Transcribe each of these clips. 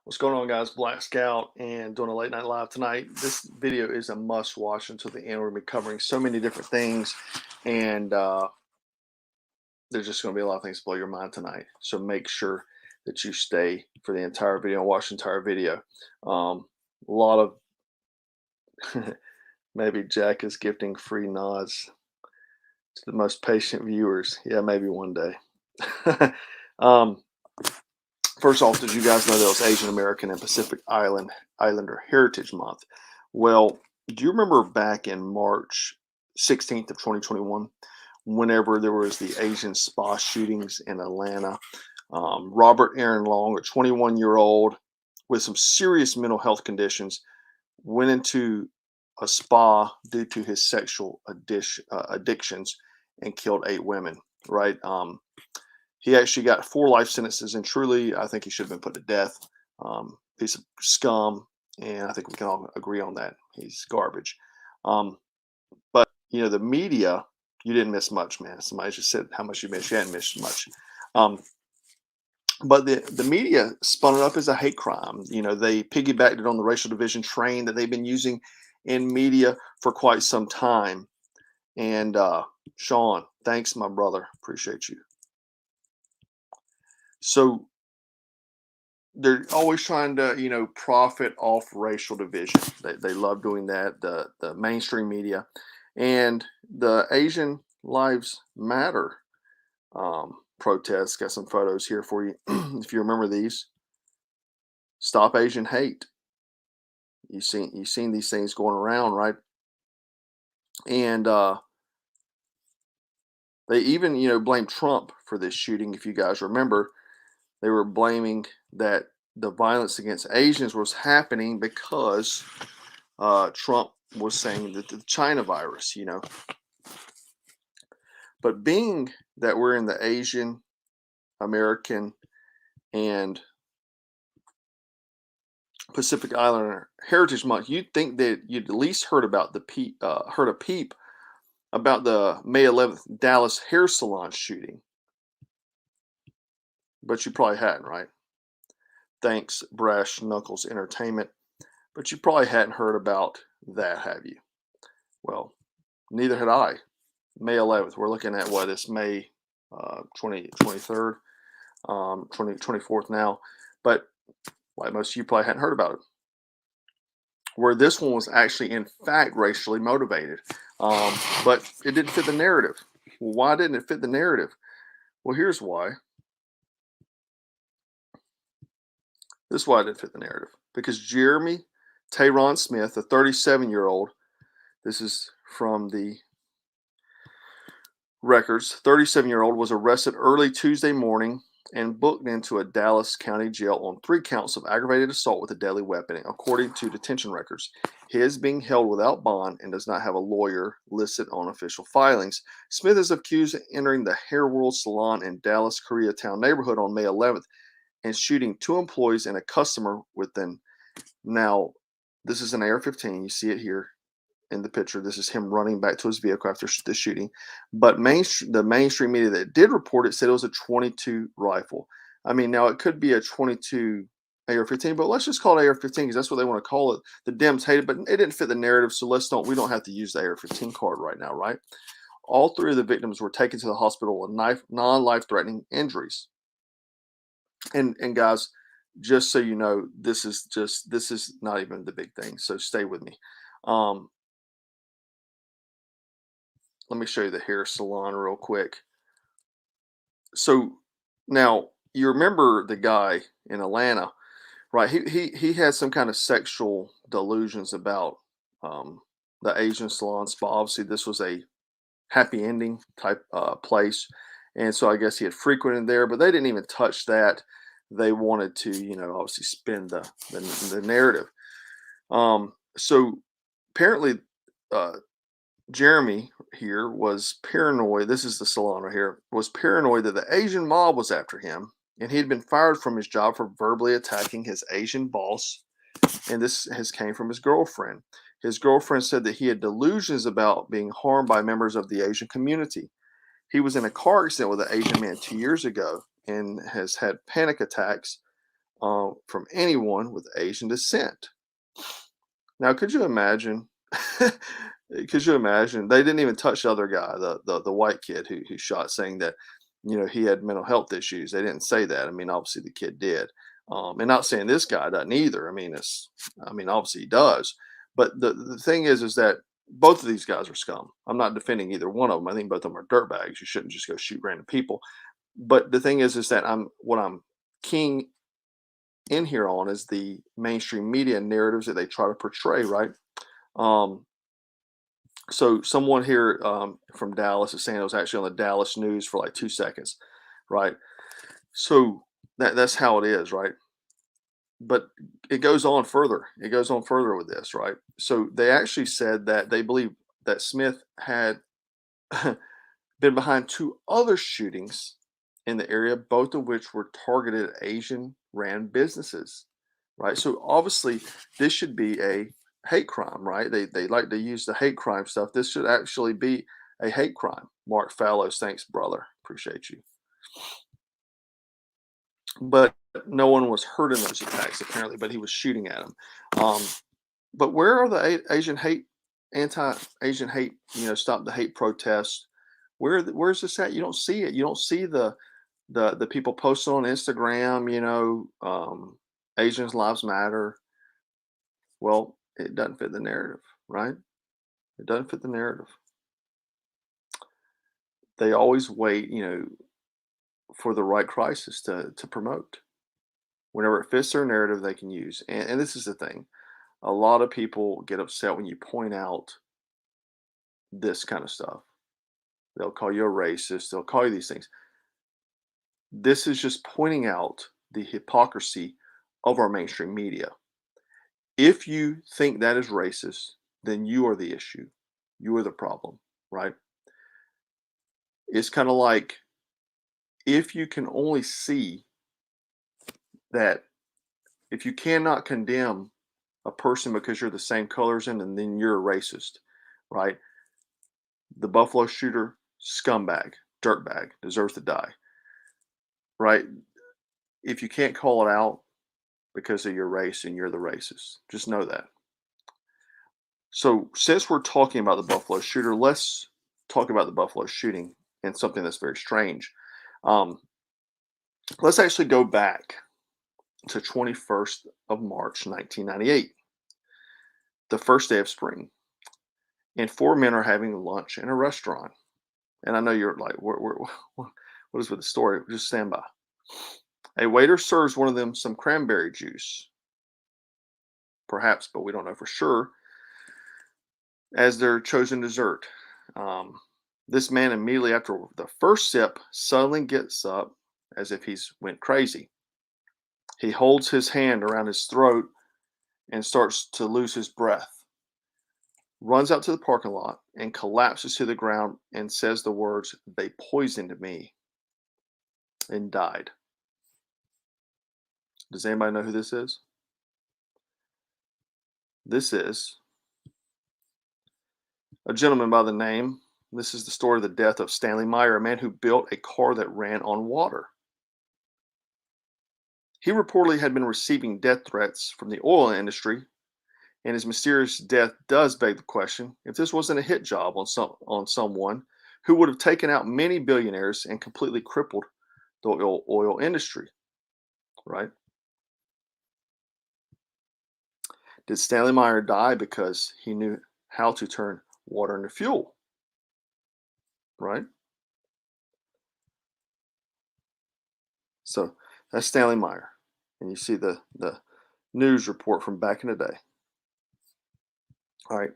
What's going on, guys? Black Scout and doing a late night live tonight. This video is a must watch until the end. We're going to be covering so many different things, and there's just going to be a lot of things to blow your mind tonight. So make sure that you stay for the entire video and watch the entire video. A lot of maybe Jack is gifting free nods to the most patient viewers. Yeah, maybe one day. um, First off, did you guys know that it was Asian American and Pacific Islander Heritage Month? Well, do you remember back in March 16th of 2021, whenever there was the Asian spa shootings in Atlanta? Robert Aaron Long, a 21-year-old with some serious mental health conditions, went into a spa due to his sexual addictions and killed 8 women. Right? He actually got 4 life sentences, and truly, I think he should have been put to death. Piece of scum, and I think we can all agree on that. He's garbage. Um, but the media, you didn't miss much, man. Somebody just said how much you missed. You hadn't missed much. Um, but the media spun it up as a hate crime. They piggybacked it on the racial division train that they've been using in media for quite some time. And Sean, thanks, my brother. Appreciate you. So they're always trying to, profit off racial division. They love doing that. The mainstream media and the Asian Lives Matter protests. Got some photos here for you. If you remember these, Stop Asian Hate. You've seen these things going around, right? And they even blame Trump for this shooting. If you guys remember, they were blaming that the violence against Asians was happening because Trump was saying that the China virus. But being that we're in the Asian American and Pacific Islander Heritage Month, you'd think that you'd at least heard about heard a peep about the May 11th Dallas hair salon shooting, but you probably hadn't, right? Thanks, Brash Knuckles Entertainment. But you probably hadn't heard about that, have you? Well, neither had I. May 11th. We're looking at what is May 23rd, 24th now. But like most of you probably hadn't heard about it. Where this one was actually, in fact, racially motivated. But it didn't fit the narrative. Well, why didn't it fit the narrative? Well, here's why. This is why it didn't fit the narrative. Because Jeremy Tayron Smith, a 37-year-old, this is from the records, 37-year-old was arrested early Tuesday morning and booked into a Dallas County jail on 3 counts of aggravated assault with a deadly weapon, according to detention records. He is being held without bond and does not have a lawyer listed on official filings. Smith is accused of entering the Hair World Salon in Dallas Koreatown neighborhood on May 11th and shooting 2 employees and a customer within. Now, this is an AR-15. You see it here in the picture. This is him running back to his vehicle after the shooting. But the mainstream media that did report it said it was a .22 rifle. I mean, now it could be a .22 AR-15, but let's just call it AR-15 because that's what they want to call it. The Dems hate it, but it didn't fit the narrative, so we don't have to use the AR-15 card right now, right? All 3 of the victims were taken to the hospital with non-life-threatening injuries. And guys, just so you know, this is not even the big thing. So stay with me. Let me show you the hair salon real quick. So now you remember the guy in Atlanta, right? He had some kind of sexual delusions about the Asian salon spa. Obviously, this was a happy ending type place, and so I guess he had frequented there, but they didn't even touch that. They wanted to, obviously spin the narrative. So apparently, Jeremy here was paranoid. This is the salon right here. Was paranoid that the Asian mob was after him, and he had been fired from his job for verbally attacking his Asian boss. And this came from his girlfriend. His girlfriend said that he had delusions about being harmed by members of the Asian community. He was in a car accident with an Asian man 2 years ago and has had panic attacks from anyone with Asian descent. Now, could you imagine? Could you imagine? They didn't even touch the other guy, the white kid who shot, saying that he had mental health issues. They didn't say that. I mean, obviously the kid did, and not saying this guy doesn't either. I mean, obviously he does. But the thing is that both of these guys are scum. I'm not defending either one of them. I think both of them are dirtbags. You shouldn't just go shoot random people. But the thing is that I'm keying in here on is the mainstream media narratives that they try to portray, right? Um, so someone here from Dallas is saying it was actually on the Dallas news for like 2 seconds, right? So that's how it is, right? But it goes on further. It goes on further with this, right? So they actually said that they believe that Smith had been behind two other shootings in the area, both of which were targeted at Asian ran businesses, right? So obviously, this should be a hate crime, right? They like to use the hate crime stuff. This should actually be a hate crime. Mark Fallows, thanks, brother. Appreciate you. But no one was hurt in those attacks, apparently, but he was shooting at them. Um, but where are the Asian hate, anti-Asian hate, stop the hate protests? Where's this at? You don't see it. You don't see the people posting on Instagram, Asians lives matter. Well, it doesn't fit the narrative, right? It doesn't fit the narrative. They always wait, for the right crisis to promote. Whenever it fits their narrative, they can use. And this is the thing. A lot of people get upset when you point out this kind of stuff. They'll call you a racist. They'll call you these things. This is just pointing out the hypocrisy of our mainstream media. If you think that is racist, then you are the issue. You are the problem, right? It's kind of like if you can only see that if you cannot condemn a person because you're the same color as them, and then you're a racist, right? The Buffalo shooter, scumbag, dirtbag, deserves to die, right? If you can't call it out because of your race and you're the racist, just know that. So, since we're talking about the Buffalo shooter, let's talk about the Buffalo shooting and something that's very strange. Um, let's actually go back to 21st of March, 1998, the first day of spring, and four men are having lunch in a restaurant. And I know you're like, what is with the story? Just stand by. A waiter serves one of them some cranberry juice, perhaps, but we don't know for sure, as their chosen dessert. Um, this man immediately after the first sip suddenly gets up as if he's went crazy. He holds his hand around his throat and starts to lose his breath. Runs out to the parking lot and collapses to the ground and says the words, "They poisoned me," and died. Does anybody know who this is? This is a gentleman by the name. This is the story of the death of Stanley Meyer, a man who built a car that ran on water. He reportedly had been receiving death threats from the oil industry, and his mysterious death does beg the question if this wasn't a hit job on someone who would have taken out many billionaires and completely crippled the oil industry, right? Did Stanley Meyer die because he knew how to turn water into fuel, right? So that's Stanley Meyer. And you see the news report from back in the day. All right.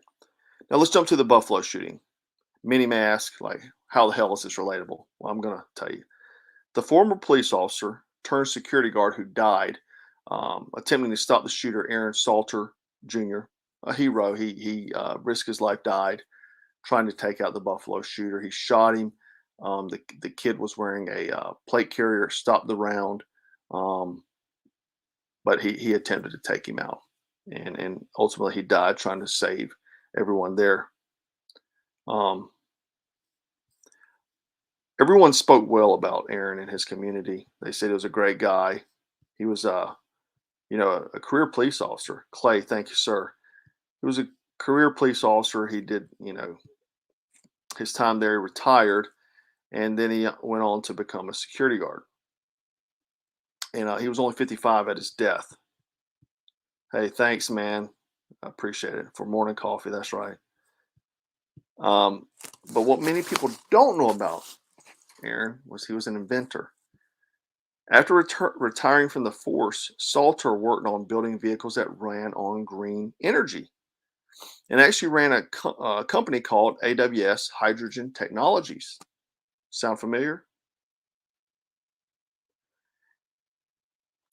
Now let's jump to the Buffalo shooting. Many may ask, like, how the hell is this relatable? Well, I'm going to tell you. The former police officer turned security guard who died attempting to stop the shooter, Aaron Salter Jr., a hero. He risked his life, died trying to take out the Buffalo shooter. He shot him. The kid was wearing a plate carrier, stopped the round, um, but he attempted to take him out, and ultimately he died trying to save everyone there. Um, Everyone spoke well about Aaron and his community. They said he was a great guy. He was a career police officer. Clay, thank you, sir. He was a career police officer. He did, his time there, he retired, and then he went on to become a security guard. And he was only 55 at his death. Hey, thanks, man. I appreciate it. For morning coffee, that's right. But what many people don't know about Aaron was he was an inventor. After retiring from the force, Salter worked on building vehicles that ran on green energy and actually ran a company called AWS Hydrogen Technologies. Sound familiar?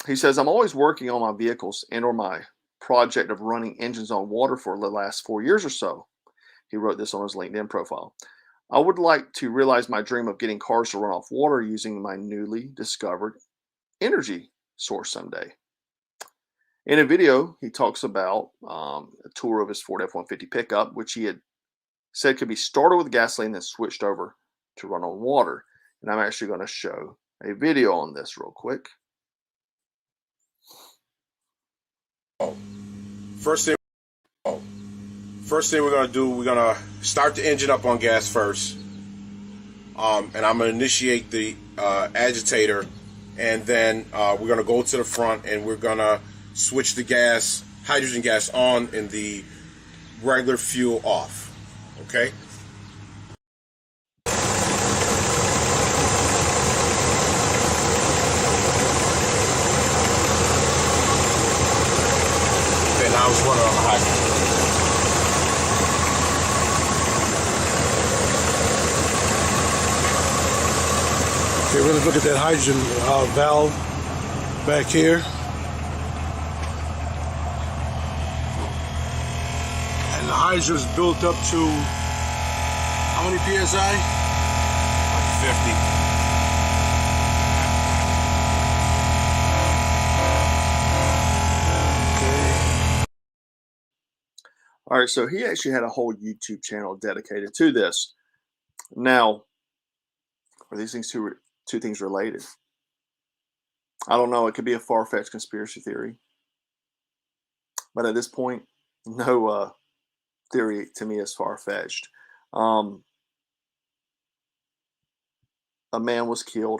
He says, I'm always working on my vehicles and or my project of running engines on water for the last 4 years or so. He wrote this on his LinkedIn profile. I would like to realize my dream of getting cars to run off water using my newly discovered energy source someday. In a video, he talks about a tour of his Ford F-150 pickup, which he had said could be started with gasoline and switched over to run on water. And I'm actually going to show a video on this real quick. First thing we're gonna do, we're gonna start the engine up on gas first, and I'm gonna initiate the agitator, and then we're gonna go to the front and we're gonna switch the gas, hydrogen gas on, and the regular fuel off. Okay. Okay, now it's running on the hydrogen. Okay, we're going to look at that hydrogen valve back here. And the hydrogen is built up to how many PSI? Like 50. All right, so he actually had a whole YouTube channel dedicated to this. Now, are these things two things related? I don't know. It could be a far-fetched conspiracy theory, but at this point, no theory to me is far-fetched. A man was killed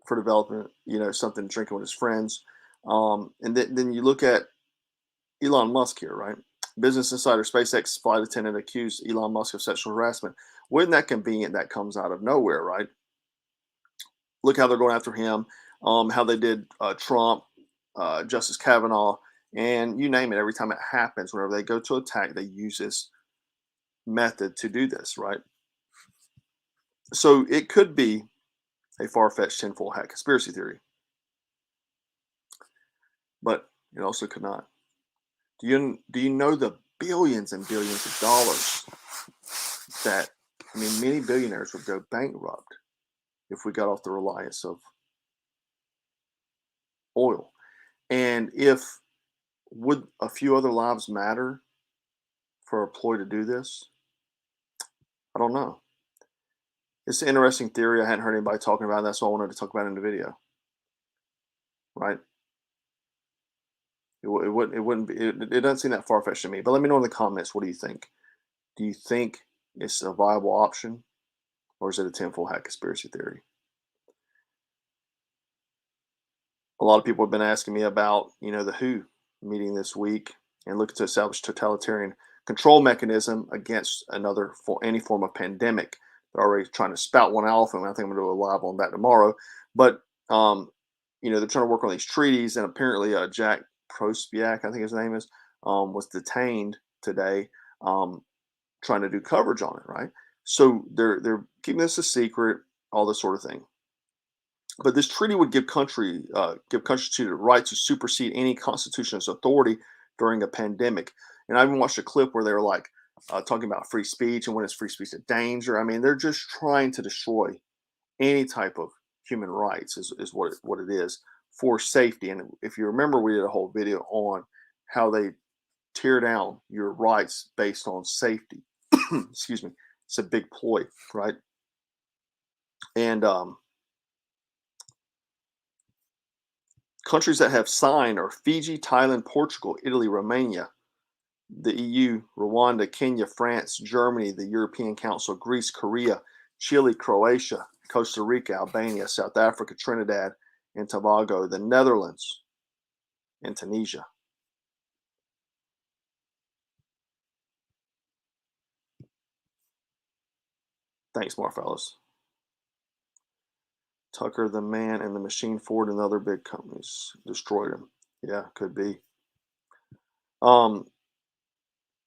for developing, something, drinking with his friends, and then you look at Elon Musk here, right? Business Insider SpaceX flight attendant accused Elon Musk of sexual harassment. Wasn't that convenient? That comes out of nowhere, right? Look how they're going after him. How they did Trump, Justice Kavanaugh, and you name it. Every time it happens, whenever they go to attack, they use this method to do this, right? So it could be a far-fetched tinfoil hat conspiracy theory, but it also could not. Do you know the billions and billions of dollars that, many billionaires would go bankrupt if we got off the reliance of oil? And would a few other lives matter for a ploy to do this? I don't know. It's an interesting theory. I hadn't heard anybody talking about it. That's why I wanted to talk about it in the video. Right? It wouldn't be. It doesn't seem that far-fetched to me. But let me know in the comments. What do you think? Do you think it's a viable option, or is it a tinfoil hat conspiracy theory? A lot of people have been asking me about, the WHO meeting this week and looking to establish totalitarian control mechanism against any form of pandemic. They're already trying to spout one off, and I think I'm going to do a live on that tomorrow. But they're trying to work on these treaties, and apparently Jack Prospiak, I think his name is, was detained today, trying to do coverage on it, right? So they're keeping this a secret, all this sort of thing. But this treaty would give countries the right to supersede any constitution's authority during a pandemic. And I even watched a clip where they were like talking about free speech and when is free speech a danger. They're just trying to destroy any type of human rights is what it is for safety. And if you remember, we did a whole video on how they tear down your rights based on safety. Excuse me. It's a big ploy, right? And Countries that have signed are Fiji, Thailand, Portugal, Italy, Romania, the EU, Rwanda, Kenya, France, Germany, the European Council, Greece, Korea, Chile, Croatia, Costa Rica, Albania, South Africa, Trinidad and Tobago, the Netherlands, and Tunisia. Thanks, more fellas. Tucker, the man, and the machine, Ford, and other big companies destroyed him. Yeah, could be.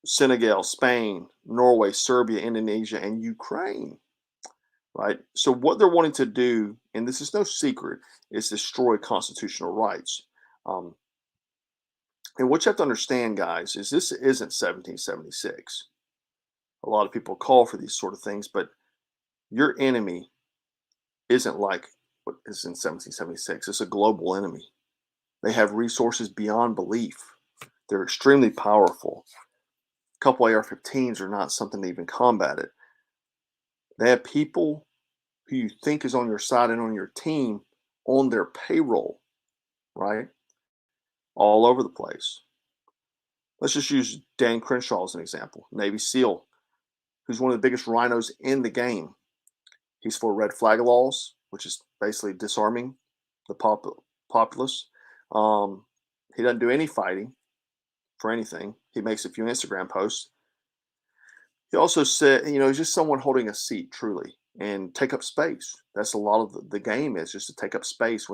Senegal, Spain, Norway, Serbia, Indonesia, and Ukraine. Right? So what they're wanting to do, and this is no secret, is destroy constitutional rights. And what you have to understand, guys, is this isn't 1776. A lot of people call for these sort of things, but your enemy isn't like what is in 1776. It's a global enemy. They have resources beyond belief. They're extremely powerful. A couple AR-15s are not something to even combat it. They have people who you think is on your side and on your team on their payroll, right? All over the place. Let's just use Dan Crenshaw as an example, Navy SEAL, who's one of the biggest rhinos in the game. He's for red flag laws, which is basically disarming the populace. He doesn't do any fighting for anything. He makes a few Instagram posts. He also said, he's just someone holding a seat, truly, and take up space. That's a lot of the game, is just to take up space.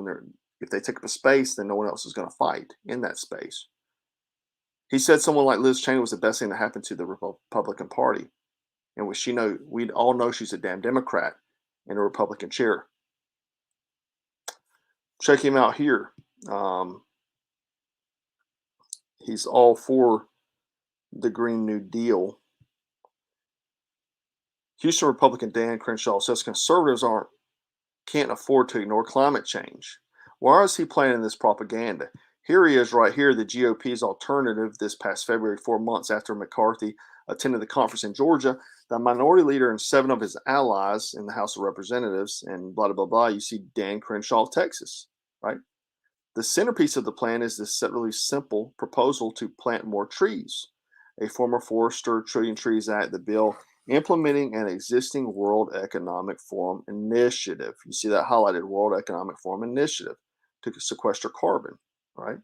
If they take up a space, then no one else is going to fight in that space. He said someone like Liz Cheney was the best thing that happened to the Republican Party, and we'd all know she's a damn Democrat in a Republican chair. Check him out here. He's all for the Green New Deal. Houston Republican Dan Crenshaw says conservatives can't afford to ignore climate change. Why is he playing this propaganda? Here he is right here, the GOP's alternative this past February, 4 months after McCarthy attended the conference in Georgia. The minority leader and 7 of his allies in the House of Representatives and blah, blah, blah. You see Dan Crenshaw, Texas, right? The centerpiece of the plan is this really simple proposal to plant more trees. A former forester, Trillion Trees Act, the bill implementing an existing World Economic Forum initiative. You see that highlighted, World Economic Forum initiative, to sequester carbon, right?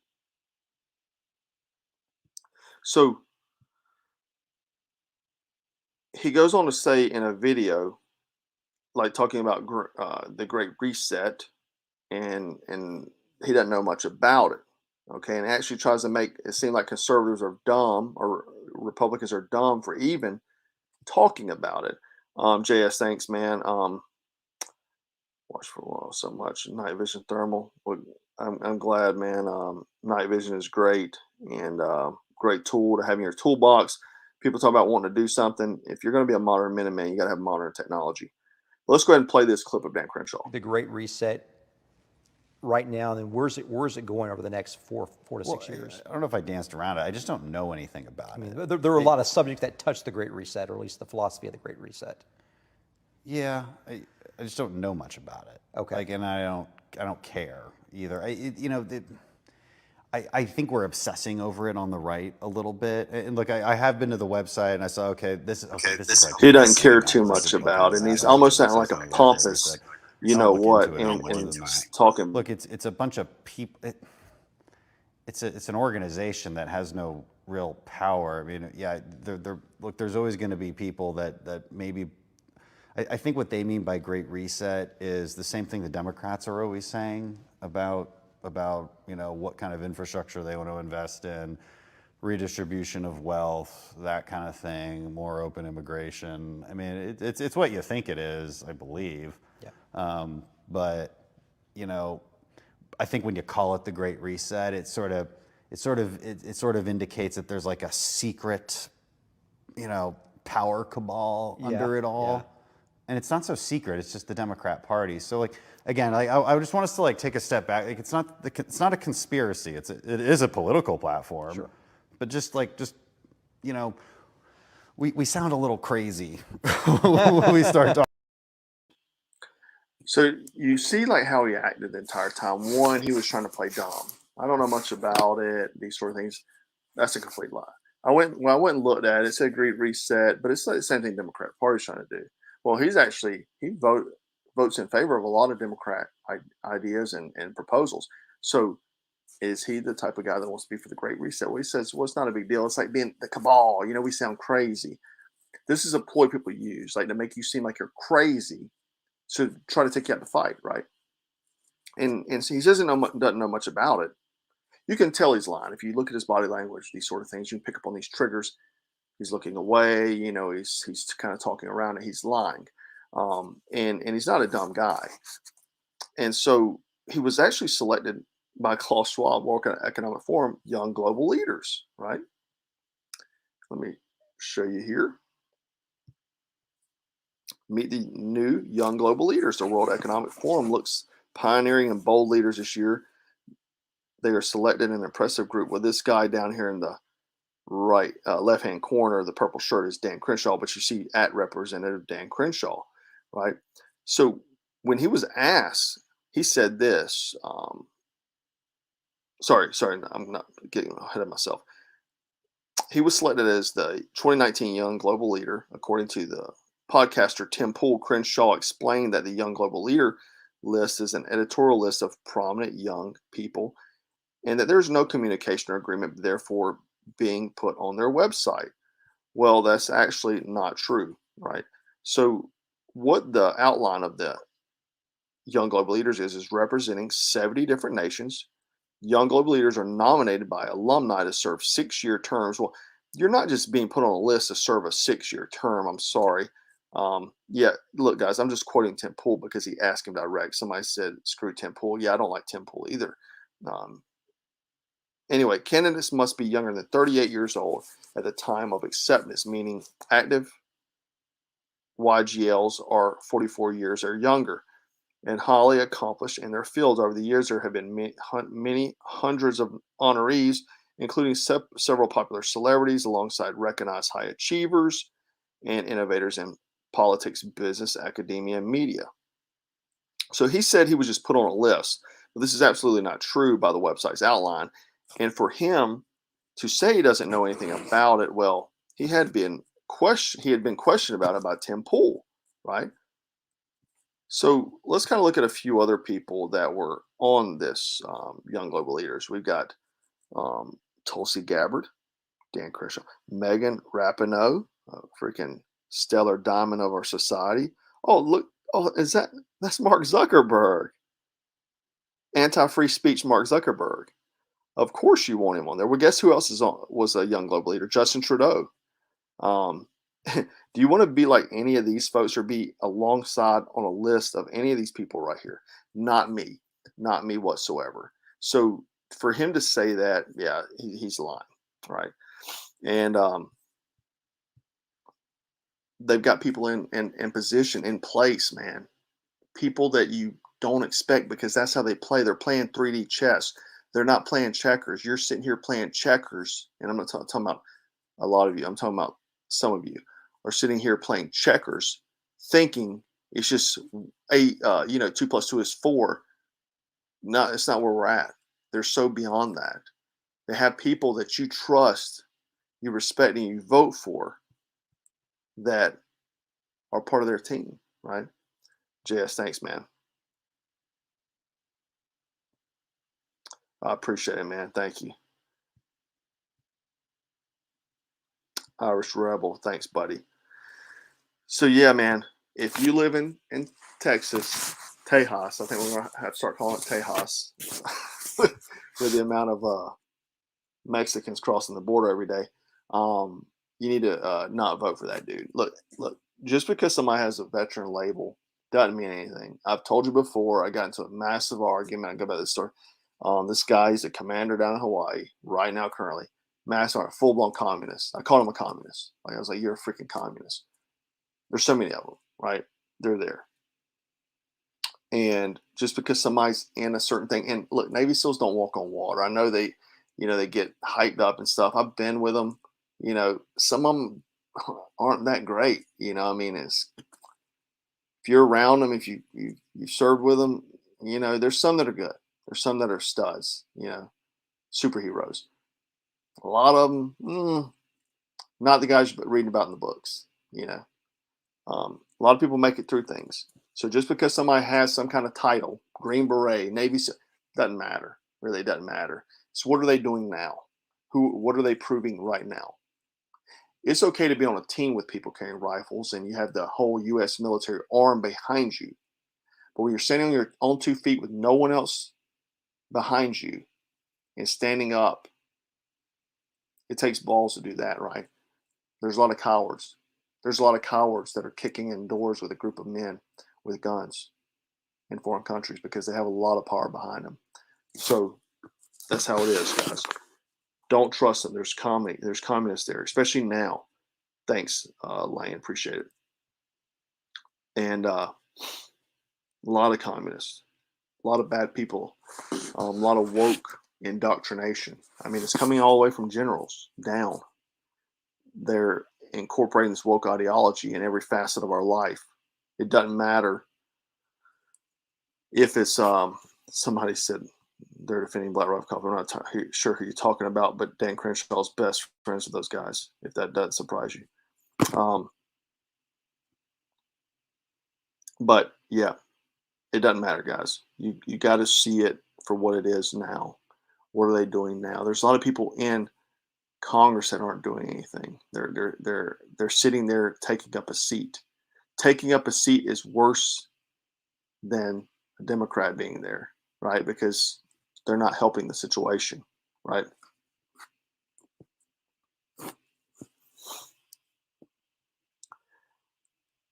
So he goes on to say in a video, like talking about the Great Reset, and he doesn't know much about it, okay? And actually tries to make it seem like conservatives are dumb or Republicans are dumb for even talking about it. JS, thanks, man. Watch for a while so much. Night vision thermal. I'm glad, man. Night vision is great and great tool to have in your toolbox. People talk about wanting to do something. If you're going to be a modern Minuteman, you got to have modern technology. Let's go ahead and play this clip of Dan Crenshaw. The Great Reset right now, and then where's it going over the next four to 6 years? I don't know if I danced around it. I just don't know anything about it. There are a lot of subjects that touch the Great Reset, or at least the philosophy of the Great Reset. Yeah, I just don't know much about it. Okay. And I don't care either. I think we're obsessing over it on the right a little bit. And look, I have been to the website and I saw, this is like, he doesn't care too much about it. And he's almost acting like a pompous, and talking. Look, it's a bunch of people. It's an organization that has no real power. I mean, yeah, look, there's always going to be people that maybe. I think what they mean by Great Reset is the same thing the Democrats are always saying about what kind of infrastructure they want to invest in, redistribution of wealth, that kind of thing, more open immigration. I mean, it's what you think it is, I believe. Yeah. But I think when you call it the Great Reset, it sort of indicates that there's like a secret, power cabal under it all. Yeah. And it's not so secret. It's just the Democrat Party. So, again, I just want us to take a step back. It's not a conspiracy. It is a political platform. Sure. But we sound a little crazy when we start talking. So you see like how he acted the entire time. One, he was trying to play dumb. I don't know much about it, these sort of things. That's a complete lie. I went and looked at it. It said Great Reset, but it's like the same thing Democrat Party's trying to do. Well, he votes in favor of a lot of Democrat ideas and proposals. So is he the type of guy that wants to be for the Great Reset? Well, he says, well, it's not a big deal. It's like being the cabal. You know, we sound crazy. This is a ploy people use, like to make you seem like you're crazy, to try to take you out to fight, right? And so he doesn't know much about it. You can tell he's lying if you look at his body language, these sort of things. You can pick up on these triggers. He's looking away. You know, he's kind of talking around it. He's lying, and he's not a dumb guy. And so he was actually selected by Klaus Schwab World Economic Forum Young Global Leaders, right? Let me show you here. Meet the new Young Global Leaders. The World Economic Forum looks pioneering and bold leaders this year. They are selected in an impressive group with this guy down here in the right left-hand corner. The purple shirt is Dan Crenshaw, but you see at Representative Dan Crenshaw, right? So when he was asked, he said this. Sorry, I'm not getting ahead of myself. He was selected as the 2019 Young Global Leader, according to the podcaster Tim Pool. Crenshaw explained that the Young Global Leader list is an editorial list of prominent young people, and that there's no communication or agreement, therefore being put on their website. Well, that's actually not true, right? So what the outline of the Young Global Leaders is representing 70 different nations. Young Global Leaders are nominated by alumni to serve 6-year terms. Well, you're not just being put on a list to serve a 6-year term. I'm sorry. Yeah, look, guys, I'm just quoting Tim Pool because he asked him direct. Somebody said, screw Tim Pool. Yeah, I don't like Tim Pool either. Anyway, candidates must be younger than 38 years old at the time of acceptance, meaning active YGLs are 44 years or younger and highly accomplished in their fields. Over the years, there have been many hundreds of honorees, including several popular celebrities, alongside recognized high achievers and innovators in politics, business, academia, and media. So he said he was just put on a list, but this is absolutely not true by the website's outline. And for him to say he doesn't know anything about it, well, he had been questioned about it by Tim Pool, right? So let's kind of look at a few other people that were on this Young Global Leaders. We've got Tulsi Gabbard, Dan Crenshaw, Megan Rapinoe, freaking stellar diamond of our society. Oh, look. Oh, that's Mark Zuckerberg. Anti-free speech Mark Zuckerberg. Of course you want him on there. Well, guess who else was a Young Global Leader? Justin Trudeau. Do you want to be like any of these folks or be alongside on a list of any of these people right here? Not me whatsoever. So for him to say that, yeah, he's lying, right? And they've got people in position, in place, man. People that you don't expect because that's how they play. They're playing 3D chess. They're not playing checkers. You're sitting here playing checkers, and I'm not talking about a lot of you. I'm talking about some of you are sitting here playing checkers, thinking it's just 2 + 2 is 4. No, it's not where we're at. They're so beyond that. They have people that you trust, you respect, and you vote for that are part of their team, right? JS, thanks, man. I appreciate it, man. Thank you. Irish Rebel, thanks, buddy. So yeah, man, if you live in Texas, Tejas, I think we're gonna have to start calling it Tejas with the amount of Mexicans crossing the border every day. You need to not vote for that dude. Look, just because somebody has a veteran label doesn't mean anything. I've told you before. I got into a massive argument. I go about this story. This guy, he's a commander down in Hawaii right now, currently. Massive, full-blown communist. I called him a communist. Like, I was like, you're a freaking communist. There's so many of them, right? They're there. And just because somebody's in a certain thing, and look, Navy SEALs don't walk on water. I know they get hyped up and stuff. I've been with them. Some of them aren't that great. I mean, If you're around them, if you've served with them, you know, there's some that are good. There's some that are studs, you know, superheroes. A lot of them, not the guys you're reading about in the books, you know. A lot of people make it through things. So just because somebody has some kind of title, Green Beret, Navy SEAL, doesn't matter. Really doesn't matter. So what are they doing now? What are they proving right now? It's okay to be on a team with people carrying rifles and you have the whole U.S. military arm behind you. But when you're standing on your own 2 feet with no one else behind you and standing up, it takes balls to do that, right? There's a lot of cowards. There's a lot of cowards that are kicking in doors with a group of men with guns in foreign countries because they have a lot of power behind them. So that's how it is, guys. Don't trust them. There's communists there, especially now. Thanks, Lane. Appreciate it. And a lot of communists, a lot of bad people, a lot of woke indoctrination. I mean, it's coming all the way from generals down. They're incorporating this woke ideology in every facet of our life. It doesn't matter if it's somebody said they're defending Black Rifle Coffee. I'm not sure who you're talking about, but Dan Crenshaw's best friends with those guys, if that doesn't surprise you. But yeah, it doesn't matter, guys. You got to see it for what it is now. What are they doing now? There's a lot of people in Congress that aren't doing anything. They're sitting there taking up a seat. Taking up a seat is worse than a Democrat being there, right? Because they're not helping the situation, right?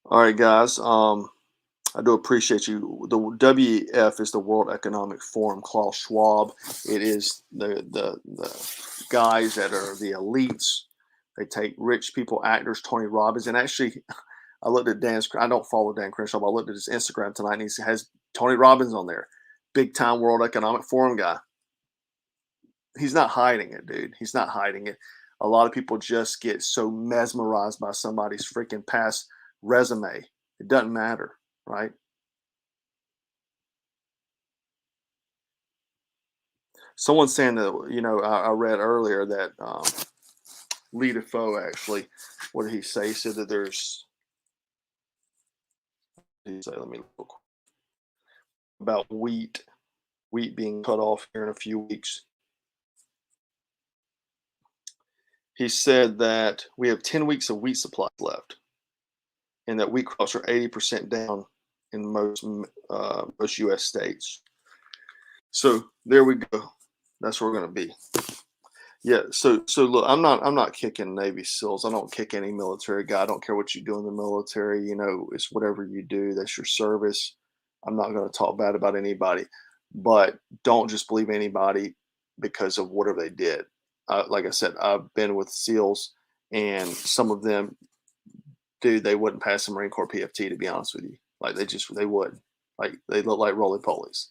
All right, guys. I do appreciate you. The WEF is the World Economic Forum. Klaus Schwab. It is the guys that are the elites. They take rich people, actors, Tony Robbins, and actually, I looked at Dan's. I don't follow Dan Crenshaw, but I looked at his Instagram tonight, and he has Tony Robbins on there, big time World Economic Forum guy. He's not hiding it, dude. He's not hiding it. A lot of people just get so mesmerized by somebody's freaking past resume. It doesn't matter, right? Someone's saying that, you know, I read earlier that Lee Defoe actually, what did he say? He said that there's, let me look about wheat being cut off here in a few weeks. He said that we have 10 weeks of wheat supplies left, and that wheat crops are 80% down in most U.S. states. So there we go. That's where we're going to be. Yeah. So look, I'm not kicking Navy SEALs. I don't kick any military guy. I don't care what you do in the military. You know, it's whatever you do. That's your service. I'm not going to talk bad about anybody, but don't just believe anybody because of whatever they did. Like I said, I've been with SEALs, and some of them, dude, they wouldn't pass the Marine Corps PFT, to be honest with you. Like they would. Like they look like roly polies.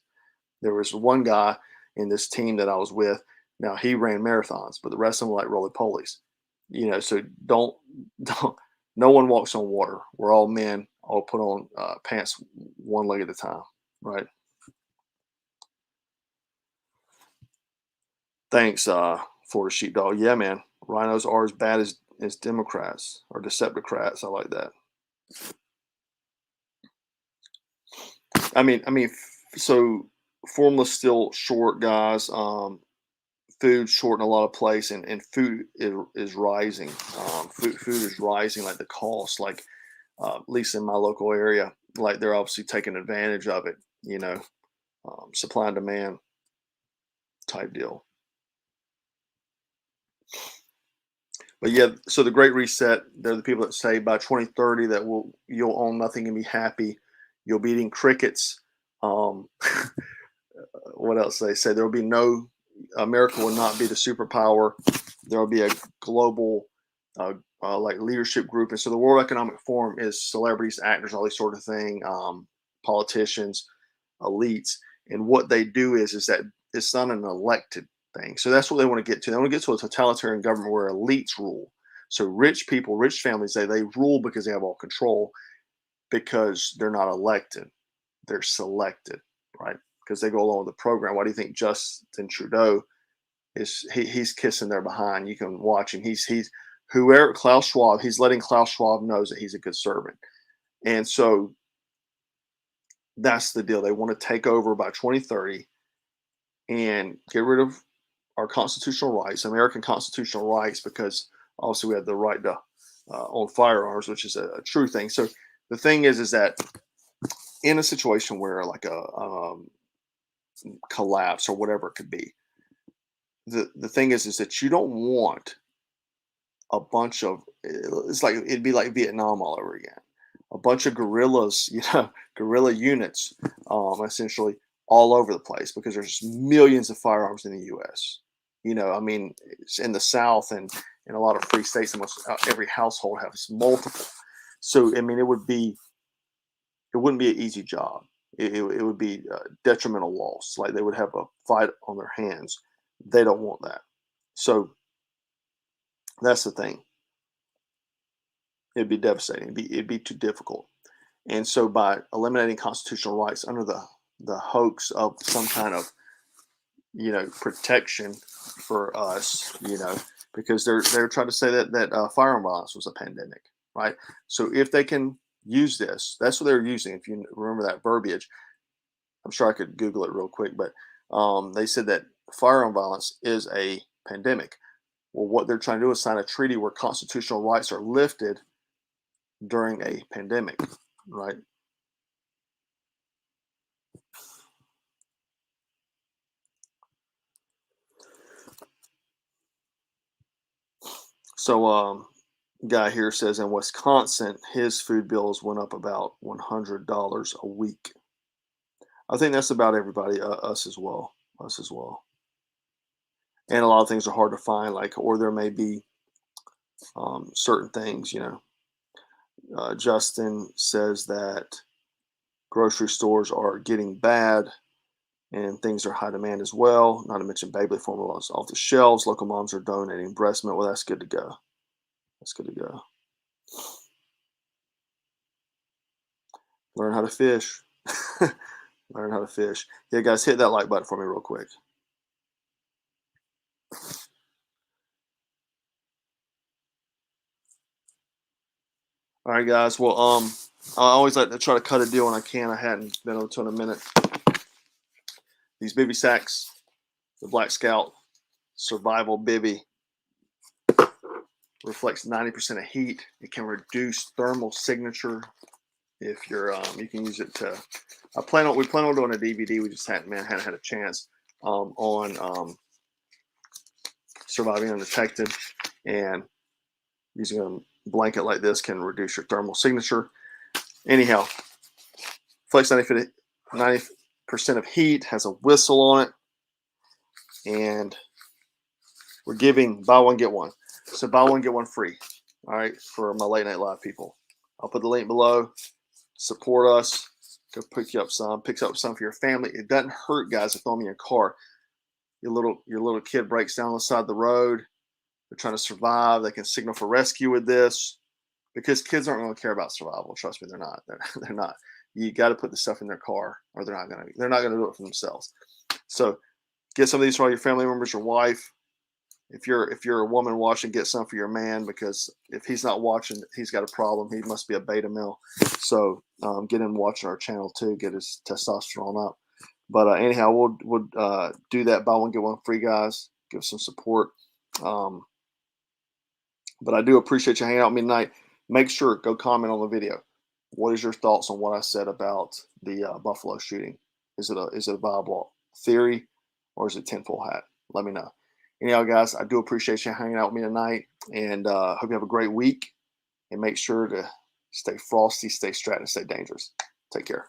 There was one guy in this team that I was with. Now he ran marathons, but the rest of them were like roly polies. You know, so don't. No one walks on water. We're all men. All put on pants one leg at a time, right? Thanks, Florida Sheepdog. Yeah, man. Rhinos are as bad as Democrats or Decepticrats. I like that. I mean, so formula's still short, guys. Food short in a lot of place, and food is rising. Food is rising, like the cost, like at least in my local area, like they're obviously taking advantage of it. You know, supply and demand type deal. But yeah, so the Great Reset, they're the people that say by 2030 that you'll own nothing and be happy. You'll be eating crickets. What else they say? There will be no, America will not be the superpower. There will be a global like leadership group. And so the World Economic Forum is celebrities, actors, all these sort of thing, politicians, elites. And what they do is that it's not an elected thing. So that's what they want to get to. They want to get to a totalitarian government where elites rule. So rich people, rich families, they rule because they have all control. because they're not elected, they're selected, right? Because they go along with the program. Why do you think Justin Trudeau he's kissing their behind? You can watch him. He's whoever Klaus Schwab. He's letting Klaus Schwab knows that he's a good servant, and so that's the deal. They want to take over by 2030 and get rid of our constitutional rights, American constitutional rights, because obviously we have the right to own firearms, which is a true thing. So the thing is that in a situation where like a collapse or whatever it could be, the thing is that you don't want a bunch of, it's like it'd be like Vietnam all over again, a bunch of guerrillas, guerrilla units, essentially all over the place, because there's millions of firearms in the U.S. I mean, it's in the South and in a lot of free states, almost every household has multiple. So I mean, it wouldn't be an easy job. It would be a detrimental loss. Like they would have a fight on their hands. They don't want that. So that's the thing. It'd be devastating. It'd be too difficult. And so by eliminating constitutional rights under the hoax of some kind of protection for us, because they're trying to say that firearm violence was a pandemic, right? So if they can use this, that's what they're using. If you remember that verbiage, I'm sure I could Google it real quick, but they said that firearm violence is a pandemic. Well, what they're trying to do is sign a treaty where constitutional rights are lifted during a pandemic, right? So, guy here says in Wisconsin, his food bills went up about $100 a week. I think that's about everybody, us as well. And a lot of things are hard to find, or there may be certain things, Justin says that grocery stores are getting bad and things are high demand as well. Not to mention baby formulas off the shelves. Local moms are donating breast milk. Well, that's good to go. Learn how to fish. Learn how to fish. Yeah, guys, hit that like button for me real quick. All right, guys. Well, I always like to try to cut a deal when I can. I hadn't been able to in a minute. These Bivvy sacks, the Black Scout Survival Bivvy, reflects 90% of heat. It can reduce thermal signature. If you're, you can use it to. We plan on doing a DVD. We just hadn't had a chance on surviving undetected, and using a blanket like this can reduce your thermal signature. Anyhow, flex 90% of heat, has a whistle on it, and we're giving buy one get one. So buy one get one free. All right, for my late night live people. I'll put the link below. Support us. Go pick up some for your family. It doesn't hurt, guys, to throw them in your car. Your little kid breaks down on the side of the road. They're trying to survive. They can signal for rescue with this, because kids aren't going to care about survival. Trust me, they're not. They're not. You got to put the stuff in their car, or they're not going to do it for themselves. So get some of these for all your family members, your wife. If you're a woman watching, get some for your man, because if he's not watching, he's got a problem. He must be a beta male. So get him watching our channel too. Get his testosterone up. But anyhow, we'll do that buy one get one free, guys. Give some support. But I do appreciate you hanging out with me tonight. Make sure go comment on the video. What is your thoughts on what I said about the Buffalo shooting? Is it a viable theory, or is it tinfoil hat? Let me know. Anyhow, guys, I do appreciate you hanging out with me tonight, and hope you have a great week. And make sure to stay frosty, stay strapped, and stay dangerous. Take care.